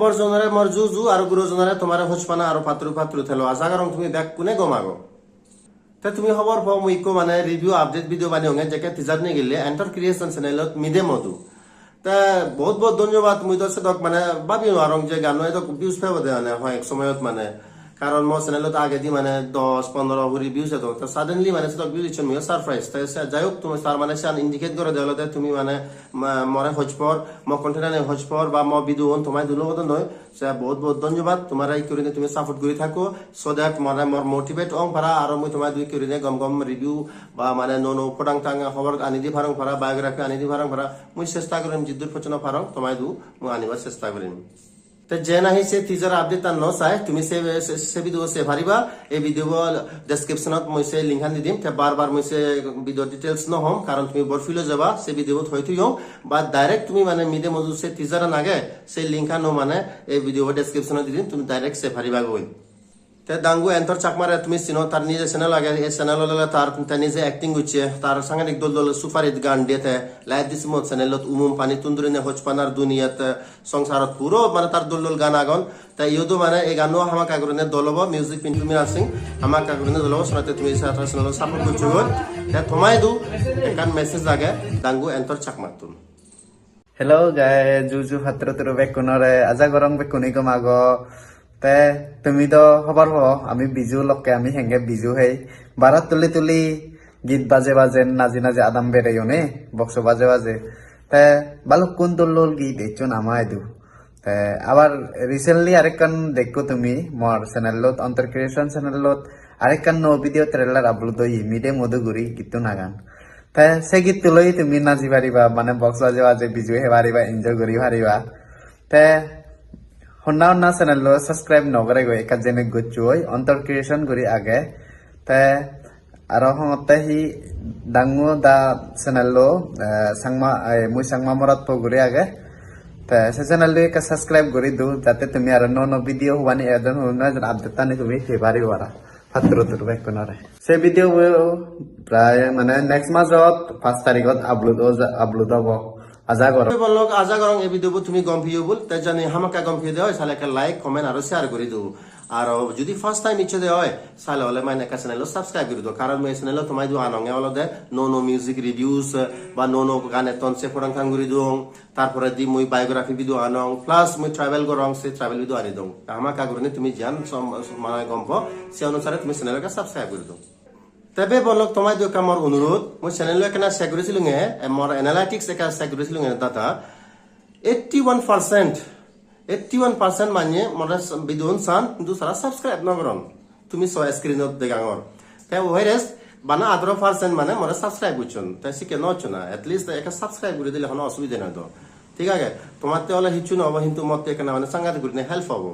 বৰজনৰে মোৰ জু আৰু গুৰুজনৰে তোমাৰ হোচপানা আৰু পাত্ৰু থেলো আশা কৰং তুমি বেক কোনে গমাগো তে তুমি খবৰ পাও মই ইকো মানে রিভিউ আপডেট ভিডিও বানি হঙে যেকে টিজার নে গেলে এন্টার ক্রিয়েশন চ্যানেলত মিদে মধু তা বহুত ধন্যবাদ মুই তো সেদক মানে ভাবি আরং যে গান এত ভিউজ পাবো দে মানে হয় এক সময়ত মানে কারণ মো চ্যানেলত আগে দি মানে 10-15 হুরি ভিউজ এত তো সাডেনলি মানে সেদক ভিউজ ইচ্ছন মিও সারপ্রাইজ তাই যাই হোক তুমি তার মানে সান ইন্ডিকেট করে দেলতে তুমি মানে মরে হজপর মো কন্টেন্ট হজপর বা মো ভিডিও তোমায় দুলো মত নয় সে বহুত ধন্যবাদ তোমার এই করিনে তুমি সাপোর্ট করি থাকো সো দ্যাট মানে মোর মোটিভেট অং পারা আর মুই তোমায় দুই করিনে গম রিভিউ বা মানে নো পডাং টাং খবর আনি দি ফারং পারা বায়োগ্রাফি আনি দি ফারং পারা মুই চেষ্টা করিম জিদ্দুর পছন্দ ফারং তোমায় দু মুই আনিবার চেষ্টা করিম তো যে নাহি সে টিজার আপডেট ন চাই তুমি সে ভিডিও সে ভারিবা এই ভিডিও ডেসক্রিপশনত মই সে লিংক দি দিম তে বারবার মই সে ভিডিও ডিটেইলস ন হম কারণ তুমি বরফিলো যাবা সে ভিডিও হয়তো ইও বা ডাইরেক্ট তুমি মানে মিদে মজু সে টিজার নাগে সে লিংক ন মানে এই ভিডিও ডেসক্রিপশনত দি দিম তুমি ডাইরেক্ট সে ভারিবা গই তে দাঙ্গু এন্তর চাকমারে তুমি চিনো তার নিজে চ্যানেল আগে এই চ্যানেল ললে তার নিজে অ্যাক্টিং হচ্ছে তার সাংঘাতিক দল সুপারিত গান দিতে লাইভ দিস মত চ্যানেলত উমুম পানি তুন্দুরিনে হজপানার দুনিয়াত সংসারত পুরো মানে তার দল গান আগন তাই ইউদো মানে এই গানও হামা কাগরনে দলব মিউজিক পিন্টু মিরা সিং হামা কাগরনে দলব সনাতে তুমি সাথে চ্যানেল সাপোর্ট করছো তে তোমায় দু একান মেসেজ আগে দাঙ্গু এন্তর চাকমাতুন হেল্ল' গাই জুজু ভাত্ৰ তোৰ বেকুনৰে আজা গৰং বেকুনি গমাগ তে তুমি তো খবৰ হ আমি বিজু লকে আমি হেঙ্গে বিজু হেই বারাত তুলি গীত বাজে নাজি আদাম বেড়াইও নে বক্স বাজে তে বালু কোন দল গীত এইচো নামাই দু তে আবার রিসেন্টলি আরেকখান দেখো তুমি মোর চ্যানেলত অন্তর ক্রিয়েশন চ্যানেলত আরেকখান নো ভিডিও ট্রেলার আপলোড হই মিডে মধুগুরি গীত নাগান তে সে গীত লৈ তুমি নাচি পারিবা মানে বক্স বাজে বিজু হে পারিবা এনজয় করি পারিবা তে হন্না চ্যানেল সাবস্ক্রাইব নকরে গই একা জেনে গচ্ছুই অন্তর ক্রিয়েশন করি আগে তে আর হতে হি ডাঙু দা চ্যানেল মুই সাংমা মরাত পগুরি আগে তে সে চ্যানেল একা সাবস্ক্রাইব করি দু যাতে তুমি আর নো ভিডিও হওয়ানি এদন হনা আপডেট তানি তুমি হেবারি ওরা ভাত্র তোর বেকনরে সে ভিডিও প্রায় মানে নেক্সট মাসত 5 তারিখত আপলোড হব আজা গরং এই ভিডিও তুমি গম ভিউ বল তাই জানি হামাকা গম ভিউ দেয় সালে একটা লাইক কমেন্ট আর শেয়ার করে দেবো আর যদি ফার্স্ট টাইম ইচ্ছে দেয় সালে হলে মানে একটা চ্যানেল সাবস্ক্রাইব করে দেবো কারণ এই চ্যানেল তোমায় দু আনঙ্গে হলো দে নো মিউজিক রিভিউস বা নো গানে তন সে ফোরাং খান করে দিও তারপরে দি মুই বায়োগ্রাফি ভিডিও আনং প্লাস মুই ট্রাভেল করং সে ট্রাভেল ভিডিও আনি দং হামাকা করে তুমি জান মানে গম পো সে অনুসারে তুমি চ্যানেলকে সাবস্ক্রাইব করে দাও তবে বলক তোমায় দু কামর অনুরোধ মই চ্যানেল এখানে শেয়ার করেছিল মোর এনালাইটিক্স একা শেয়ার করেছিল দাদা 81% মানে মোর ভিডিও চান কিন্তু সারা সাবস্ক্রাইব নগরন তুমি স্ক্রিনত দেখাঙর তাই ওয়াইরেস বানা 18% মানে মোর সাবস্ক্রাইব করছন তাই শিখে নচ না এটলিস্ট একা সাবস্ক্রাইব করে দিলে কোনো অসুবিধা নাই তো ঠিক আছে তোমাতে হলে হিচু নব কিন্তু মতে এখানে মানে সাংঘাতিক করে হেল্প হবো